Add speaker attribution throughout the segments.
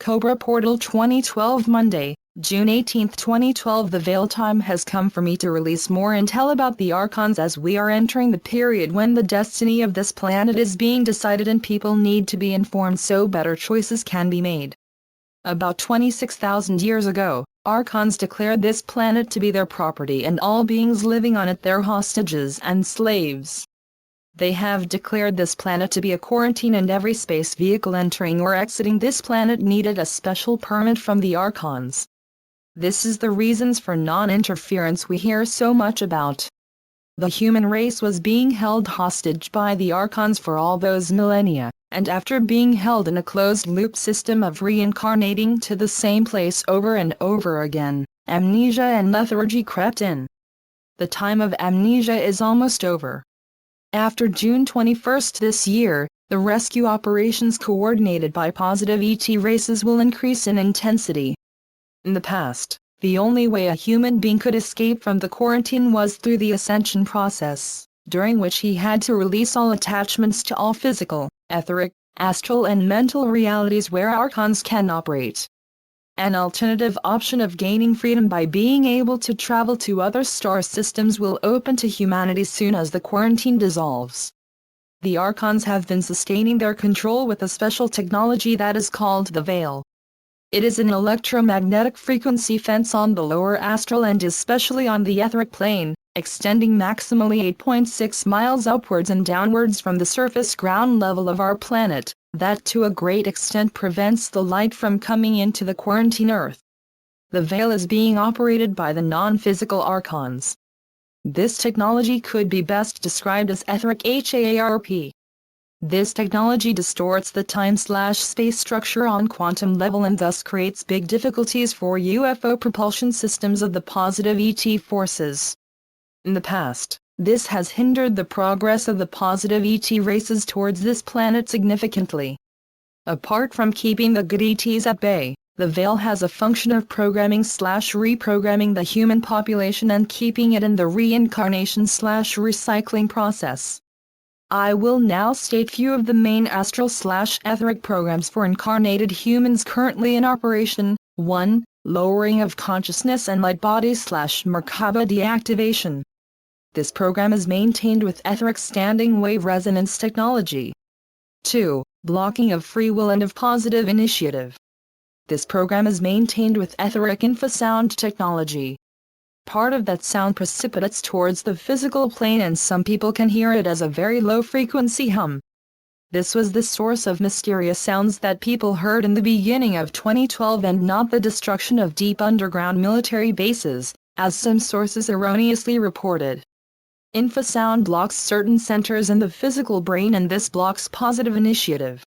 Speaker 1: Cobra Portal 2012 Monday, June 18, 2012. The Veil time has come for me to release more intel about the Archons, as we are entering the period when the destiny of this planet is being decided and people need to be informed so better choices can be made. About 26,000 years ago, Archons declared this planet to be their property and all beings living on it their hostages and slaves. They have declared this planet to be a quarantine, and every space vehicle entering or exiting this planet needed a special permit from the Archons. This is the reasons for non-interference we hear so much about. The human race was being held hostage by the Archons for all those millennia, and after being held in a closed-loop system of reincarnating to the same place over and over again, amnesia and lethargy crept in. The time of amnesia is almost over. After June 21 this year, the rescue operations coordinated by positive ET races will increase in intensity. In the past, the only way a human being could escape from the quarantine was through the ascension process, during which he had to release all attachments to all physical, etheric, astral and mental realities where Archons can operate. An alternative option of gaining freedom by being able to travel to other star systems will open to humanity soon as the quarantine dissolves. The Archons have been sustaining their control with a special technology that is called the Veil. It is an electromagnetic frequency fence on the lower astral and especially on the etheric plane, extending maximally 8.6 miles upwards and downwards from the surface ground level of our planet, that to a great extent prevents the light from coming into the quarantine Earth. The Veil is being operated by the non-physical Archons. This technology could be best described as etheric HAARP. This technology distorts the time/space structure on quantum level and thus creates big difficulties for UFO propulsion systems of the positive ET forces. In the past, this has hindered the progress of the positive ET races towards this planet significantly. Apart from keeping the good ETs at bay, the Veil has a function of programming/reprogramming the human population and keeping it in the reincarnation/recycling process. I will now state few of the main astral/etheric programs for incarnated humans currently in operation. 1. Lowering of consciousness and light body/Merkaba deactivation. This program is maintained with etheric standing wave resonance technology. 2. Blocking of free will and of positive initiative. This program is maintained with etheric infrasound technology. Part of that sound precipitates towards the physical plane and some people can hear it as a very low frequency hum. This was the source of mysterious sounds that people heard in the beginning of 2012 and not the destruction of deep underground military bases, as some sources erroneously reported. Infrasound blocks certain centers in the physical brain and this blocks positive initiative.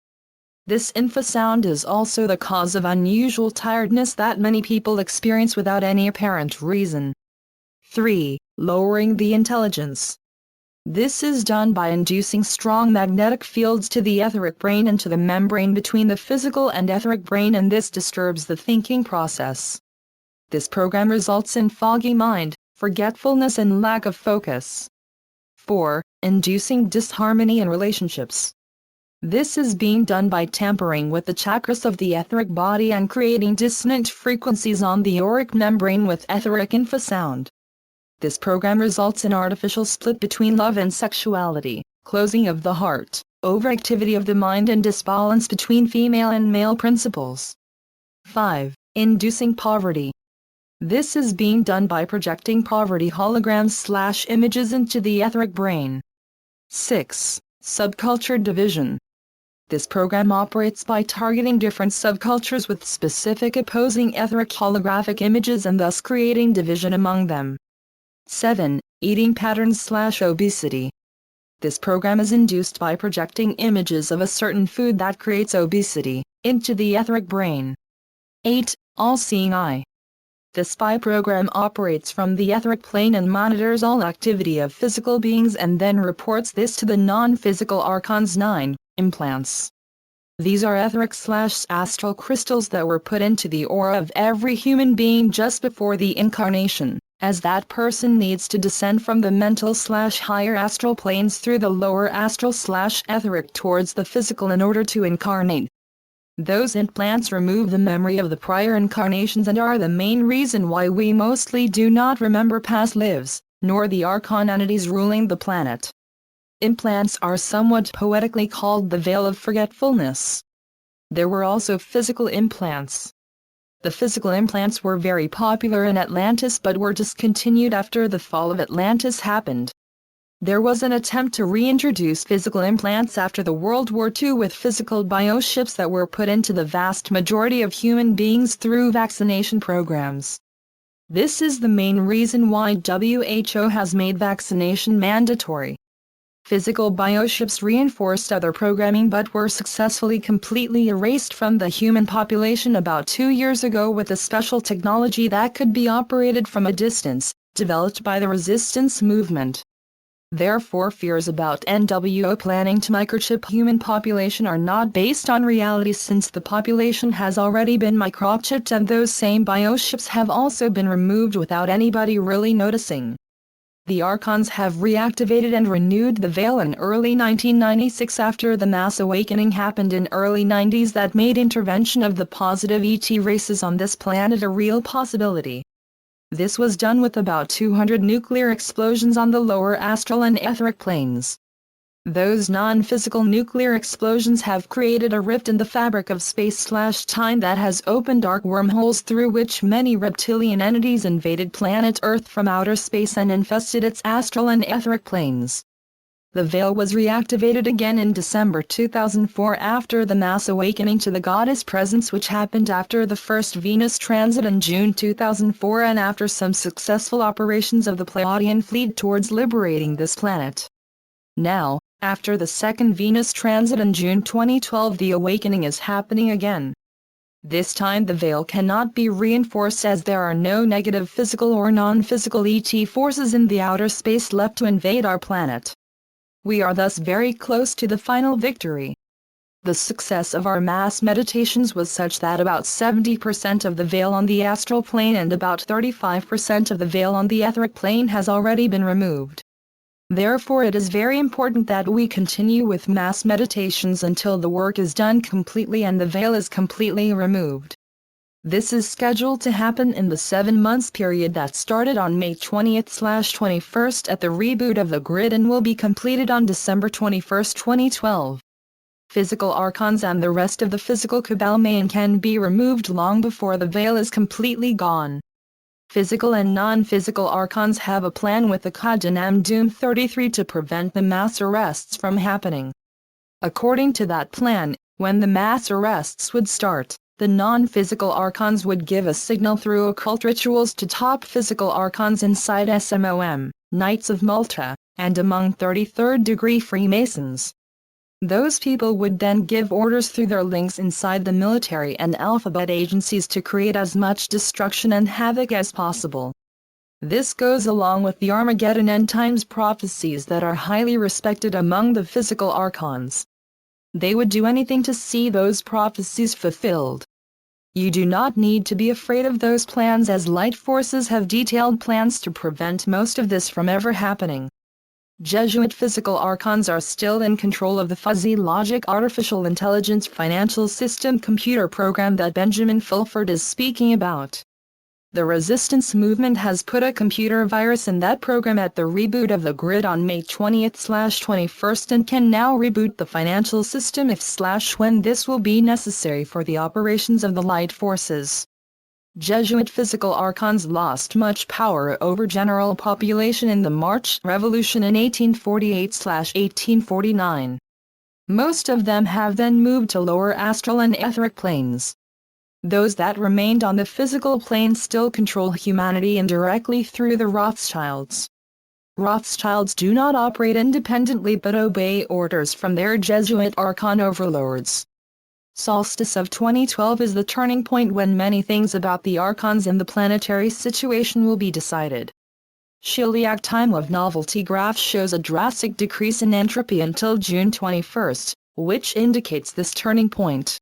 Speaker 1: This infrasound is also the cause of unusual tiredness that many people experience without any apparent reason. 3. Lowering the intelligence. This is done by inducing strong magnetic fields to the etheric brain and to the membrane between the physical and etheric brain, and this disturbs the thinking process. This program results in foggy mind, forgetfulness and lack of focus. 4. Inducing disharmony in relationships. This is being done by tampering with the chakras of the etheric body and creating dissonant frequencies on the auric membrane with etheric infrasound. This program results in artificial split between love and sexuality, closing of the heart, overactivity of the mind and disbalance between female and male principles. 5. Inducing poverty. This is being done by projecting poverty holograms/images into the etheric brain. 6. Subculture division. This program operates by targeting different subcultures with specific opposing etheric holographic images and thus creating division among them. 7. Eating patterns/obesity. This program is induced by projecting images of a certain food that creates obesity into the etheric brain. 8. All-seeing eye. The spy program operates from the etheric plane and monitors all activity of physical beings and then reports this to the non-physical Archons. 9. Implants. These are etheric/astral crystals that were put into the aura of every human being just before the incarnation, as that person needs to descend from the mental/higher astral planes through the lower astral/etheric towards the physical in order to incarnate. Those implants remove the memory of the prior incarnations and are the main reason why we mostly do not remember past lives, nor the archon entities ruling the planet. Implants are somewhat poetically called the veil of forgetfulness. There were also physical implants. The physical implants were very popular in Atlantis but were discontinued after the fall of Atlantis happened. There was an attempt to reintroduce physical implants after the World War II with physical bioships that were put into the vast majority of human beings through vaccination programs. This is the main reason why WHO has made vaccination mandatory. Physical bioships reinforced other programming but were successfully completely erased from the human population about 2 years ago with a special technology that could be operated from a distance, developed by the resistance movement. Therefore, fears about NWO planning to microchip human population are not based on reality since the population has already been microchipped and those same bioships have also been removed without anybody really noticing. The Archons have reactivated and renewed the veil in early 1996 after the mass awakening happened in early 90s that made intervention of the positive ET races on this planet a real possibility. This was done with about 200 nuclear explosions on the lower astral and etheric planes. Those non-physical nuclear explosions have created a rift in the fabric of space/time that has opened dark wormholes through which many reptilian entities invaded planet Earth from outer space and infested its astral and etheric planes. The veil was reactivated again in December 2004 after the mass awakening to the goddess presence which happened after the first Venus transit in June 2004 and after some successful operations of the Pleiadian fleet towards liberating this planet. Now, after the second Venus transit in June 2012, the awakening is happening again. This time the veil cannot be reinforced as there are no negative physical or non-physical ET forces in the outer space left to invade our planet. We are thus very close to the final victory. The success of our mass meditations was such that about 70% of the veil on the astral plane and about 35% of the veil on the etheric plane has already been removed. Therefore it is very important that we continue with mass meditations until the work is done completely and the veil is completely removed. This is scheduled to happen in the 7 months period that started on May 20th/21st at the reboot of the grid and will be completed on December 21st, 2012. Physical archons and the rest of the physical cabal may and can be removed long before the veil is completely gone. Physical and non-physical archons have a plan with the Codename Doom 33 to prevent the mass arrests from happening. According to that plan, when the mass arrests would start, the non-physical archons would give a signal through occult rituals to top physical archons inside SMOM, Knights of Malta, and among 33rd degree Freemasons. Those people would then give orders through their links inside the military and alphabet agencies to create as much destruction and havoc as possible. This goes along with the Armageddon end times prophecies that are highly respected among the physical archons. They would do anything to see those prophecies fulfilled. You do not need to be afraid of those plans as light forces have detailed plans to prevent most of this from ever happening. Jesuit physical archons are still in control of the fuzzy logic artificial intelligence financial system computer program that Benjamin Fulford is speaking about. The resistance movement has put a computer virus in that program at the reboot of the grid on May 20th/21st and can now reboot the financial system if/when this will be necessary for the operations of the light forces. Jesuit physical archons lost much power over general population in the March Revolution in 1848/1849. Most of them have then moved to lower astral and etheric planes. Those that remained on the physical plane still control humanity indirectly through the Rothschilds. Rothschilds do not operate independently but obey orders from their Jesuit archon overlords. Solstice of 2012 is the turning point when many things about the archons and the planetary situation will be decided. Chiliac time of novelty graph shows a drastic decrease in entropy until June 21st, which indicates this turning point.